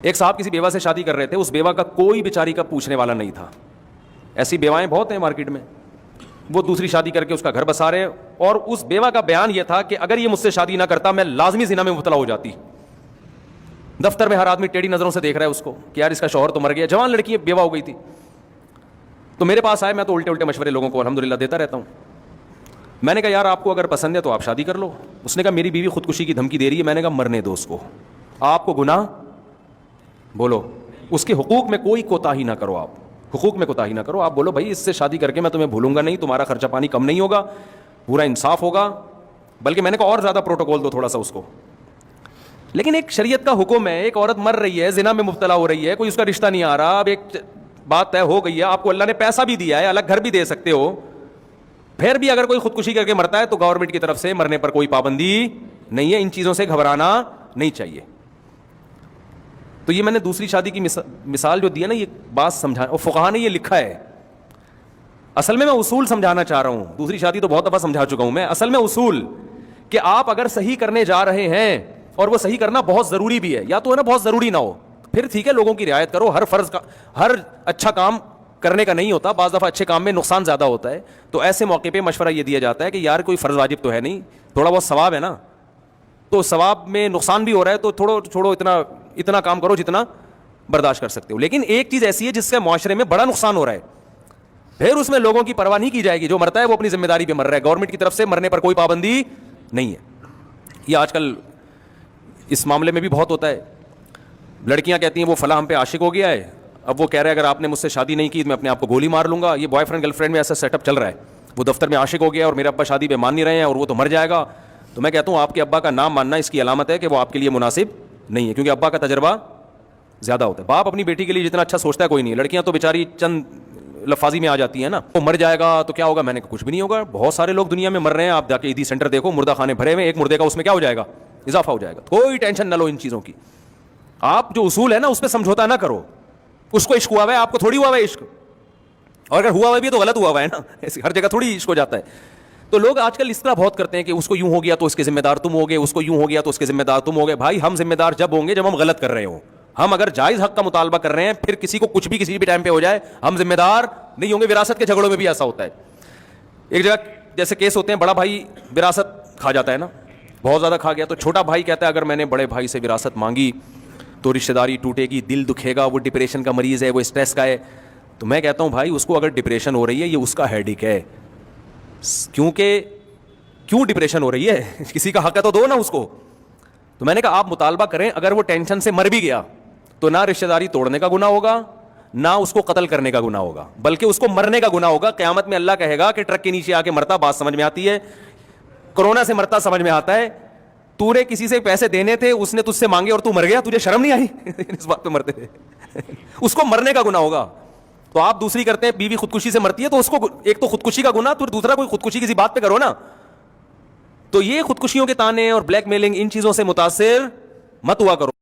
ایک صاحب کسی بیوہ سے شادی کر رہے تھے, اس بیوہ کا کوئی بیچاری کا پوچھنے والا نہیں تھا. ایسی بیوائیں بہت ہیں مارکیٹ میں. وہ دوسری شادی کر کے اس کا گھر بسا رہے, اور اس بیوہ کا بیان یہ تھا کہ اگر یہ مجھ سے شادی نہ کرتا میں لازمی زنا میں مبتلا ہو جاتی. دفتر میں ہر آدمی ٹیڑھی نظروں سے دیکھ رہا ہے اس کو کہ یار اس کا شوہر تو مر گیا. جوان لڑکی بیوہ ہو گئی تھی. تو میرے پاس آئے, میں تو الٹے مشورے لوگوں کو الحمدللہ دیتا رہتا ہوں. میں نے کہا یار آپ کو اگر پسند ہے تو آپ شادی کر لو. اس نے کہا میری بیوی خودکشی کی دھمکی دے رہی ہے. میں نے کہا مرنے دو اس کو. آپ کو گناہ بولو, اس کے حقوق میں کوئی کوتاہی نہ کرو. آپ حقوق میں کوتاہی نہ کرو. آپ بولو بھائی اس سے شادی کر کے میں تمہیں بھولوں گا نہیں, تمہارا خرچہ پانی کم نہیں ہوگا, پورا انصاف ہوگا. بلکہ میں نے کہا اور زیادہ پروٹوکول دو تھوڑا سا اس کو. لیکن ایک شریعت کا حکم ہے, ایک عورت مر رہی ہے, زنا میں مبتلا ہو رہی ہے, کوئی اس کا رشتہ نہیں آ رہا, اب ایک بات طے ہو گئی ہے, آپ کو اللہ نے پیسہ بھی دیا ہے, الگ گھر بھی دے سکتے ہو, پھر بھی اگر کوئی خودکشی کر کے مرتا ہے تو گورنمنٹ کی طرف سے مرنے پر کوئی پابندی نہیں ہے. ان چیزوں سے گھبرانا نہیں چاہیے. تو یہ میں نے دوسری شادی کی مثال جو دی ہے نا, یہ بات سمجھا, اور فقہا نے یہ لکھا ہے. اصل میں اصول سمجھانا چاہ رہا ہوں. دوسری شادی تو بہت دفعہ سمجھا چکا ہوں میں. اصل میں اصول کہ آپ اگر صحیح کرنے جا رہے ہیں, اور وہ صحیح کرنا بہت ضروری بھی ہے, یا تو ہے نا بہت ضروری نہ ہو, پھر ٹھیک ہے لوگوں کی رعایت کرو. ہر فرض کا, ہر اچھا کام کرنے کا نہیں ہوتا, بعض دفعہ اچھے کام میں نقصان زیادہ ہوتا ہے. تو ایسے موقع پہ مشورہ یہ دیا جاتا ہے کہ یار کوئی فرض واجب تو ہے نہیں, تھوڑا بہت ثواب ہے نا, تو ثواب میں نقصان بھی ہو رہا ہے تو چھوڑو اتنا کام کرو جتنا برداشت کر سکتے ہو. لیکن ایک چیز ایسی ہے جس سے معاشرے میں بڑا نقصان ہو رہا ہے, پھر اس میں لوگوں کی پرواہ نہیں کی جائے گی. جو مرتا ہے وہ اپنی ذمہ داری پہ مر رہا ہے, گورنمنٹ کی طرف سے مرنے پر کوئی پابندی نہیں ہے. یہ آج کل اس معاملے میں بھی بہت ہوتا ہے. لڑکیاں کہتی ہیں وہ فلاں ہم پہ عاشق ہو گیا ہے, اب وہ کہہ رہے ہیں اگر آپ نے مجھ سے شادی نہیں کی تو میں اپنے آپ کو گولی مار لوں گا. یہ بوائے فرینڈ گرل فرینڈ میں ایسا سیٹ اپ چل رہا ہے. وہ دفتر میں عاشق ہو گیا اور میرے ابا شادی پہ مان نہیں رہے ہیں اور وہ تو مر جائے گا. تو میں کہتا ہوں آپ کے ابا کا نام ماننا اس کی علامت ہے کہ وہ آپ کے لیے مناسب نہیں ہے, کیونکہ ابا کا تجربہ زیادہ ہوتا ہے. باپ اپنی بیٹی کے لیے جتنا اچھا سوچتا ہے کوئی نہیں. لڑکیاں تو بیچاری چند لفاظی میں آ جاتی ہیں نا, وہ مر جائے گا تو کیا ہوگا. میں نے کہا کچھ بھی نہیں ہوگا, بہت سارے لوگ دنیا میں مر رہے ہیں. آپ جا کے عیدی سینٹر دیکھو, مردہ خانے بھرے ہوئے, ایک مردے کا اس میں کیا ہو جائے گا, اضافہ ہو جائے گا. کوئی ٹینشن نہ لو ان چیزوں کی. آپ جو اصول ہے نا اس پہ سمجھوتا نہ کرو. اس کو عشق ہوا ہوا ہے, آپ کو تھوڑی ہوا ہے عشق, اور اگر ہوا ہوا بھی تو غلط ہوا ہوا ہے نا. ہر جگہ تھوڑی عشق ہو جاتا ہے. تو لوگ آج کل اس طرح بہت کرتے ہیں کہ اس کو یوں ہو گیا تو اس کے ذمہ دار تم ہو گے, اس کو یوں ہو گیا تو اس کے ذمہ دار تم ہو گے. بھائی ہم ذمہ دار جب ہوں گے جب ہم غلط کر رہے ہوں. ہم اگر جائز حق کا مطالبہ کر رہے ہیں, پھر کسی کو کچھ بھی کسی بھی ٹائم پہ ہو جائے, ہم ذمہ دار نہیں ہوں گے. وراثت کے جھگڑوں میں بھی ایسا ہوتا ہے. ایک جگہ جیسے کیس ہوتے ہیں, بڑا بھائی وراثت کھا جاتا ہے نا, بہت زیادہ کھا گیا, تو چھوٹا بھائی کہتا ہے اگر میں نے بڑے بھائی سے وراثت مانگی تو رشتہ داری ٹوٹے گی, دل دکھے گا, وہ ڈپریشن کا مریض ہے, وہ اسٹریس کا ہے. تو میں کہتا ہوں بھائی اس کو اگر ڈپریشن ہو رہی ہے یہ اس کا ہیڈیک ہے, کیونکہ کیوں ڈپریشن ہو رہی ہے, کسی کا حق ہے تو دو نا اس کو. تو میں نے کہا آپ مطالبہ کریں, اگر وہ ٹینشن سے مر بھی گیا تو نہ رشتہ داری توڑنے کا گناہ ہوگا, نہ اس کو قتل کرنے کا گناہ ہوگا, بلکہ اس کو مرنے کا گناہ ہوگا. قیامت میں اللہ کہے گا کہ ٹرک کے نیچے آ کے مرتا, بات سمجھ میں آتی ہے, کورونا سے مرتا سمجھ میں آتا ہے, تو نے کسی سے پیسے دینے تھے, اس نے تجھ سے مانگے اور تو مر گیا, تجھے شرم نہیں آئی اس بات پہ مرتے تھے. اس کو مرنے کا گناہ ہوگا. تو آپ دوسری کرتے ہیں, بیوی خودکشی سے مرتی ہے تو اس کو ایک تو خودکشی کا گناہ, تو دوسرا کوئی خودکشی کسی بات پہ کرو نا. تو یہ خودکشیوں کے تانے اور بلیک میلنگ ان چیزوں سے متاثر مت ہوا کرو.